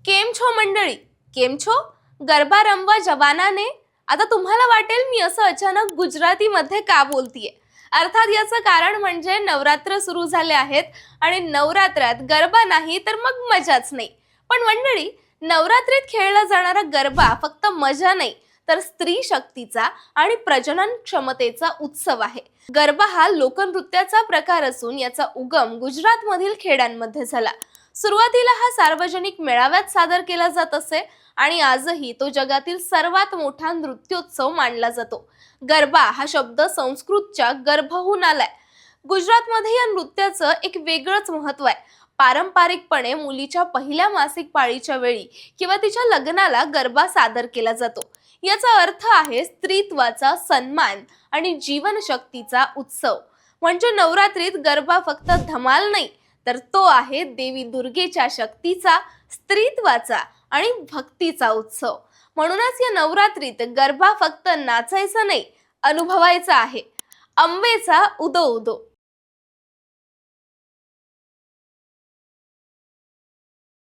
केम छो मंडळी? केम छो? गरबा रमवा जवानाने. आता तुम्हाला वाटेल मी असं अचानक गुजरातीमध्ये का बोलतीये. अर्थात याचं कारण म्हणजे नवरात्र सुरू झाले आहेत आणि नवरात्रात गरबा नाही तर मग मजाच नाही. पण मंडळी, नवरात्रीत खेळला जाणारा गरबा फक्त मजा नाही तर स्त्री शक्तीचा आणि प्रजनन क्षमतेचा उत्सव आहे. गरबा हा लोकनृत्याचा प्रकार असून याचा उगम गुजरातमधील खेड्यांमध्ये झाला. सुरुवातीला हा सार्वजनिक मेळाव्यात सादर केला जात असे आणि आजही तो जगातील सर्वात मोठा नृत्योत्सव मानला जातो. गरबा हा शब्द संस्कृतच्या गर्भहून आलाय. गुजरातमध्ये या नृत्याचं एक वेगळंच महत्व आहे. पारंपरिकपणे मुलीच्या पहिल्या मासिक पाळीच्या वेळी किंवा तिच्या लग्नाला गरबा सादर केला जातो. याचा अर्थ आहे स्त्रीत्वाचा सन्मान आणि जीवनशक्तीचा उत्सव. म्हणजे नवरात्रीत गरबा फक्त धमाल नाही तर तो आहे देवी दुर्गेच्या शक्तीचा, स्त्रीत्वाचा आणि भक्तीचा उत्सव. म्हणूनच या नवरात्रीत गरबा फक्त नाचायचा नाही, अनुभवायचा आहे. अंबेचा उदो उदो.